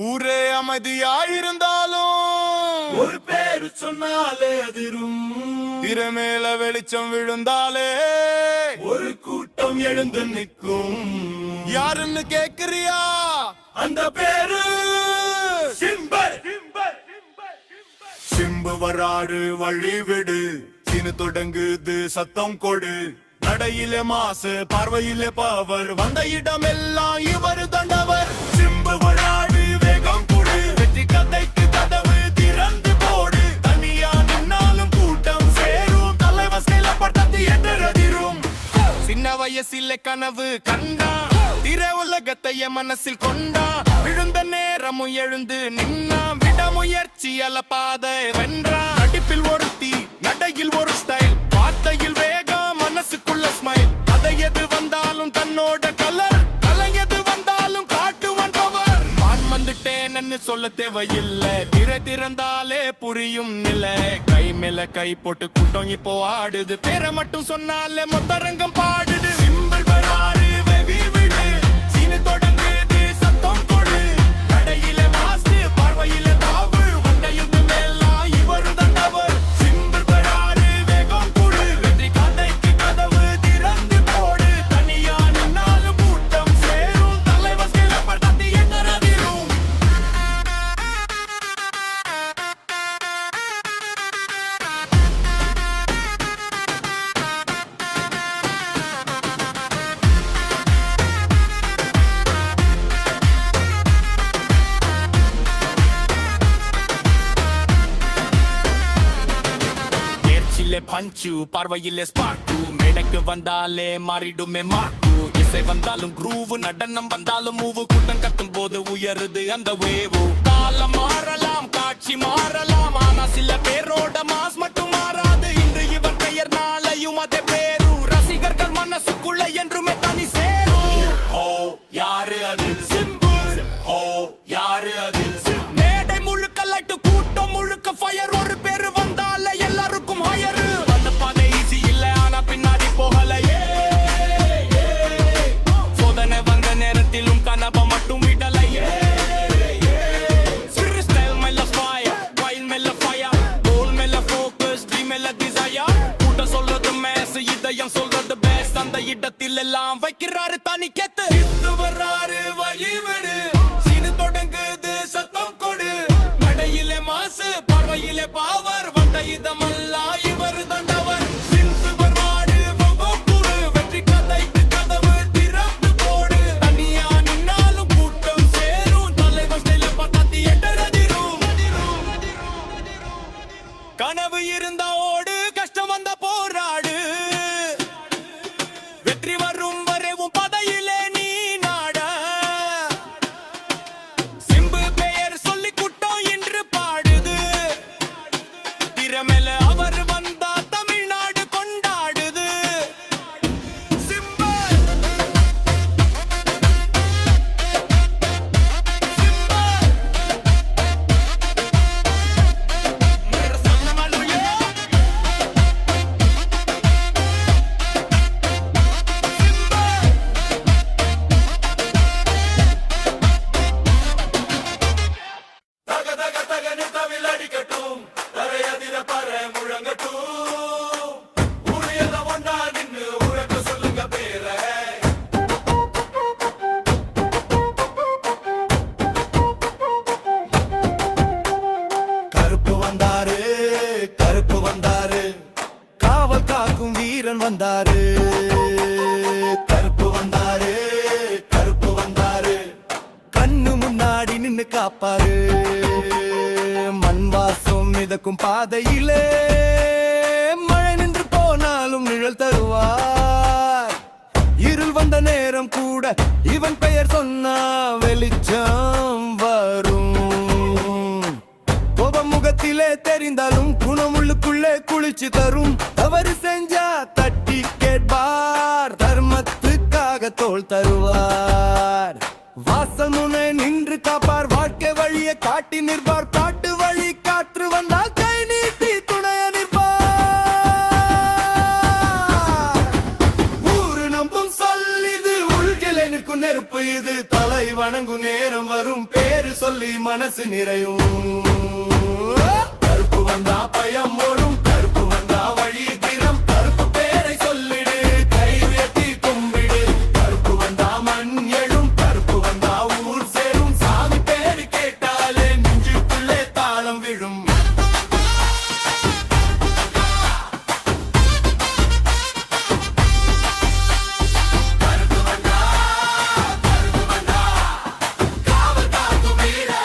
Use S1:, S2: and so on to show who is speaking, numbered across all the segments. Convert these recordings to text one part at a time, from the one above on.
S1: ஊரே அமைதியாயிருந்தாலும்
S2: ஒரு பேரு சொன்னாலே அதிரும்.
S1: திறமேல வெளிச்சம் விழுந்தாலே
S2: ஒரு கூட்டம் எழுந்து நிற்கும்.
S1: யாருன்னு கேக்குறியா?
S2: அந்த பேரு சிம்பர்.
S1: சிம்பு வராடு வழி விடு, சின்ன தொடங்குது சத்தம் கொடு. நடையிலே மாசு, பார்வையிலே பவர், வந்த இடமெல்லாம் இவர் தண்டவர். சிம்பு வராடு வேகம் கொடு, வெற்றி கதைக்கு கதவு திறந்து போடு. தனியா நின்னாலும் கூட்டம் சேரும், தலைவர் செயல்படுத்தி எதிரும். சின்ன வயசிலே கனவு கண்டா, திர உலகத்தைய மனசில் கொண்டா. விழுந்த நேரமும் எழுந்து நின்னா, விடமுயற்சி அல்ல பாதை வென்றா. நடிப்பில் ஒருத்தி, நடையில் ஒரு ஸ்டைல், வார்த்தையில் வேகம், மனசுக்குள்ள ஸ்மைல். அதை எது வந்தாலும் தன்னோட கலர், கலை எது வந்தாலும் காட்டுவன் பவர். நான் வந்துட்டேன்னு சொல்ல தேவையில்லை, திறந்தாலே புரியும் நிலை. கை மேல கை போட்டு கூட்டம் இப்போ ஆடுது, பேரை மட்டும் சொன்னாலே மொத்தரங்கம் பாடுது. சிம்பல் வராரு வெவி விடு, சீனு தொடங்குது சத்தம் கொடு. நடையில மாசு, பார்வையில தாவு, வண்டையுக்கு மேலாம் இவரு தண்டவர். சிம்பல் வராரு வேகம் கொடு, வெற்றி கதைக்கு கதவு திறந்து போடு. தனியா நின்னாலும் கூட்டம் சேரும், தலைவர் செயல்படுத்தி எதிரும். பஞ்சு பார்வையிலே ஸ்பார்க்கு, மேடைக்கு வந்தாலே மாறிடுமே மார்க்கு. இசை வந்தாலும் குரூவ், நடனம் வந்தாலும் மூவு. கூட்டம் கத்தும் போது உயருது அந்த வேவு. காலம் மாறலாம், காட்சி மாறலாம், ஆனா சில பேரோட மாஸ் மட்டும் மாறாது. இன்று இவர் பெயர், நாளையும் அதே பேரு. ரசிகர்கள் மனசுக்குள்ள என்றுமே தனி சேரும். ஓ யாரு அது? சிம்பு. ஓ யாரு அது? மேடை முழுக்க லைட்டு, கூட்டம் முழுக்க ஃபயர். ஒரு பேரு வந்தாலே எல்லாருக்கும் ஹயர். வந்த பாதை ஈஸி இல்ல, ஆனா பின்னாடி போகலையே. சோதனை வந்த நேரத்திலும் கனவை மட்டும் விடலையே. ஸ்டைல் மேல ஃபயர், வைல் மேல ஃபயர், கோல் மேல ஃபோக்கஸ், ட்ரீம் மேல டிசைர். கூட்டம் சொல்றது மேஸ், இதயம் சொல்றது பெஸ்ட். அந்த இடத்தில் எல்லாம் வைக்கிறாரு தனி கெத்து. இந்து வர்றாரு வழி விடு, சீனு தொடங்குது சத்தம் கொடு. நடையிலே மாசு, பார்வையிலே பவர், வந்த இதமெல்லாம் இவர் தண்டவர். சிந்து வர்றாரு வெகம் கொடு, வெற்றி கதைக்கு கதவு திறந்து போடு. தனியா நின்னாலும் கூட்டம் சேரும், தலைவர் செயல்படுத்தி எதிரும். கனவு இருந்தா ஓடு, கஷ்டம் வந்தா போராடு. வெற்றி வரும் வரை உன் பதையிலே நீ நாட. சிம்பு பெயர் சொல்லி கூட்டம் என்று பாடுது. திறமேல அவர் வந்தா தமிழ்நாடு கொண்டாடுது. சிம்பு
S2: தக தக தகனு தவில் அடிக்கட்டும், தரையதிர பற முழங்கட்டும். ஊரையெல்லாம் ஒன்னா நின்னு உறக்க சொல்லுங்க பேரை.
S3: கருப்பு வந்தாரு, கருப்பு வந்தாரு, காவல் காக்கும் வீரன் வந்தாரு. கருப்பு வந்தாரு, கருப்பு வந்தாரு, கண்ணு முன்னாடி நின்னு காப்பாரு. மண் வாசம் மிதக்கும் பாதையிலே மழை நின்று போனாலும் நிழல் தருவார். இருள் வந்த நேரம் கூட இவன் பெயர் சொன்னா வெளிச்சம் வரும். கோபம் முகத்திலே தெரிந்தாலும் குணமுள்ளுக்குள்ளே குளிச்சு தரும். தவறு செஞ்சா தட்டி கேட்பார், தர்மத்துக்காக தோள் தருவார். வாசல் முனை நின்று காப்பார், வாழ்க்கை வழியை காட்டி நிற்பார். காட்டு வழி காற்று வந்தால் கை நீட்டி துணைய நிற்பார். ஊரு நம்பும் சொல் இது, உள்கில் நிற்கும் நெருப்பு இது. தலை வணங்கும் நேரம் வரும், பேரு சொல்லி சொல்லி மனசு நிறையும்.
S2: கருப்பு வந்தா பயம் ஓடும், கருப்பு வந்தா வழி திறம். கருப்பு பேரை சொல்லிடு, கை உயர்த்தி கும்பிடு. கருப்பு வந்தா மண் எழும், கருப்பு வந்தா ஊர் சேரும். சாமி பேரு கேட்டாலே நெஞ்சுக்குள்ளே தாளம் விழும். கருப்பு வந்தா, கருப்பு வந்தா, காவல் காக்கும் வீரா.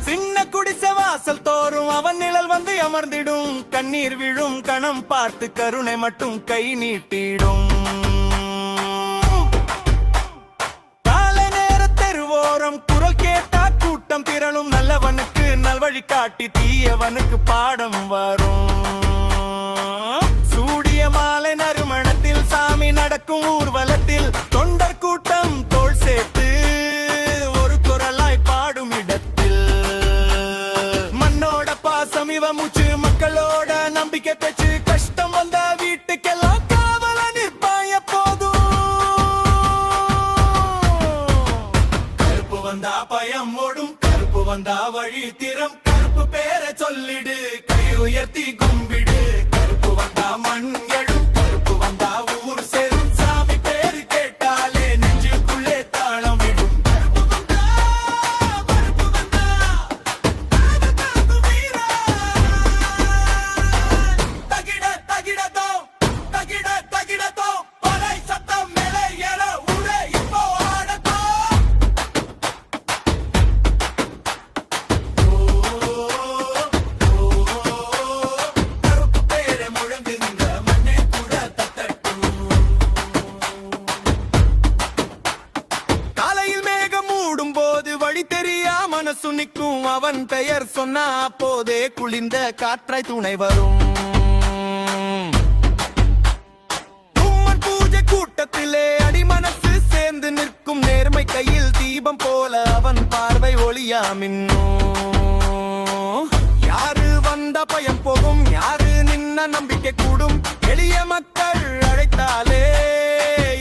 S3: சின்ன குடிசை வாசல் தோறும் அவன் நிழல் வந்து அமர்ந்திடும். கண்ணீர் விழும் கணம் பார்த்து கருணை மட்டும் கை நீட்டிடும். காலை நேர தெருவோரம் குரல் கேட்டா கூட்டம் திரளும். நல்லவனுக்கு நல்வழி காட்டி தீயவனுக்கு பாடம் வரும். சூடிய மாலை நறுமணத்தில் சாமி நடக்கும் ஊர்வலத்தில் தொண்டர் கூட்டம் தோள் சேர்த்து ஒரு குரலாய் பாடும் இடத்தில் மண்ணோட பாசம் இவ மூச்சு, மக்களோட நம்பிக்கை பேச்சு. கஷ்டம் வந்த வீட்டுக்கெல்லாம் காவல நிற்பாய போதும்.
S2: கருப்பு வந்தா பயம் ஓடும், கருப்பு வந்தா வழி திறம். கருப்பு பேரை சொல்லிடு, கை உயர்த்தி கும்பிடு. கருப்பு வந்தா மண் எழும், கருப்பு வந்தா ஊர் சேரும். சாமி பேரு கேட்டாலே நெஞ்சுக்குள்ளே தாளம் விடும். கருப்பு வந்தா, கருப்பு வந்தா, காவல் காக்கும் வீரா. தகிட தகிடதோ, தகிட தகிடதோ, பறை சத்தம் மேலே ஏற ஊரே இப்போ ஆடதோ. கருப்பு பேரை முழங்குங்க, மண்ணே கூட தட்டட்டும்.
S3: காலையில் மேகம் மூடும் போது வழி தெரியா மனசு நிற்கும். அவன் பெயர் சொன்னா போதே குளிர்ந்த காற்றாய் துணை வரும். உம்மன் பூஜை கூட்டத்திலே அடிமனசு சேர்ந்து நிற்கும். நேர்மை கையில் தீபம் போல அவன் பார்வை ஒளியா மின்னும். யாரு வந்த பயம் போகும், யாரு நின்ன நம்பிக்கை கூடும். எளிய மக்கள் அழைத்தாலே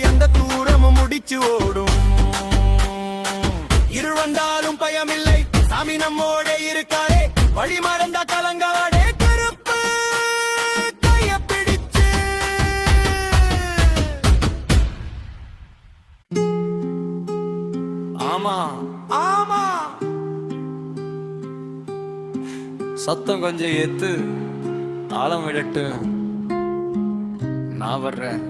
S3: எந்த தூரமும் முடிச்சு ஓடும். இருள் வந்தாலும் பயமில்லை, சாமி நம்மோட இருக்காரே. வழி மறந்தா கலங்காடே, கருப்பு கைய பிடிச்சு. ஆமா ஆமா, சத்தம் கொஞ்சம் ஏத்து, தாளம் விடட்டு, நான் வர்றேன்.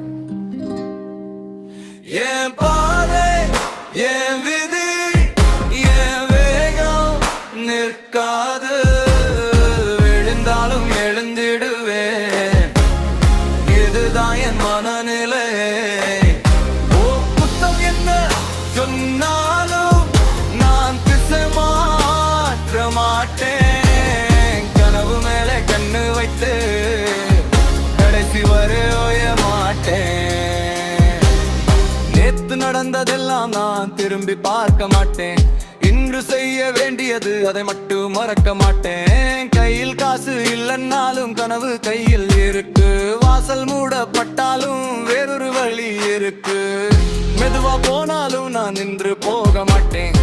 S3: என் பாதை, என் விதி, என் வேகம் நிற்காது. விழுந்தாலும் எழுந்திடுவேன், இதுதான் என் மனநிலை. ஓ புத்தம் என்ன சொன்னாலும் நான் திசை மாற்ற மாட்டேன். கனவு மேலே கண்ணு வைத்து கடைசி வரை ஓய மாட்டேன். நேத்து நடந்ததெல்லாம் நான் திரும்பி பார்க்க மாட்டேன். இன்று செய்ய வேண்டியது அதை மட்டும் மறக்க மாட்டேன். கையில் காசு இல்லைன்னாலும் கனவு கையில் இருக்கு. வாசல் மூடப்பட்டாலும் வேறொரு வழி இருக்கு. மெதுவா போனாலும் நான் நின்று போக மாட்டேன்.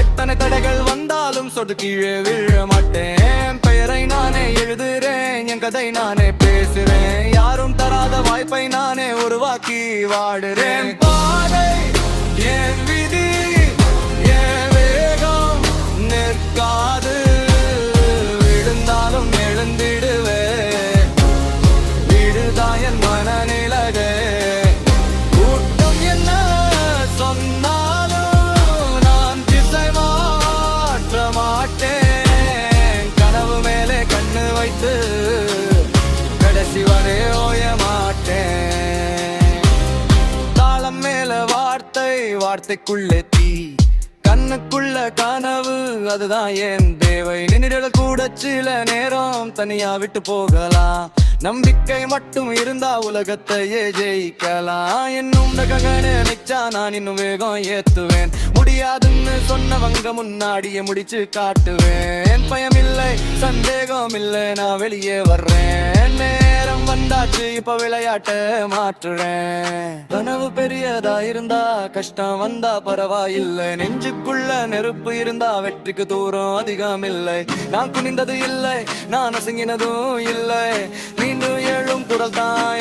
S3: எத்தனை தடைகள் வந்தாலும் சொடு கீழே விழ மாட்டேன். பெயரை நானே எழுதுறேன், என் கதை நானே பேசுறேன். யாரும் தராத வாய்ப்பை நானே உருவாக்கி வாடுறேன். பாதை, என் விதி, என் வேகம் நிற்காது. விழுந்தாலும் எழுந்திடுவேன், விடுதான் என் மனநிலகே. கூட்டம் என்ன சொன்னாலும் நான் திசை மாற்ற மாட்டேன். கனவு மேலே கண்ணு வைத்து கடைசி வரை ஓய மாட்டேன். தாளம் மேல வார்த்தை, வார்த்தைக்குள்ளே தீ, கண்ணுக்குள்ள கனவு, அதுதான் என் தேவை. நின்றுட கூட சில நேரம் தனியா விட்டு போகலாம். நம்பிக்கை மட்டும் இருந்தா உலகத்தையே ஜெயிக்கலாம். இன்னும் நினைச்சா நான் இன்னும் வேகம் ஏத்துவேன். முடியாதுன்னு சொன்னவங்க முன்னாடியே முடிச்சு காட்டுவேன். பயமில்லை சந்தேகம் இல்லை, நான் வெளியே வர்றேன். நேரம் வந்தாச்சு, இப்ப விளையாட்ட மாற்றுறேன். கனவு பெரியதா இருந்தா கஷ்டம் வந்தா பரவாயில்லை. நெஞ்சுக்குள்ள நெருப்பு இருந்தா வெற்றிக்கு தூரம் அதிகம் இல்லை. நான் குனிந்தது இல்லை, நான் அசங்கினதும் இல்லை. மீண்டும் எழும் குரல் தான்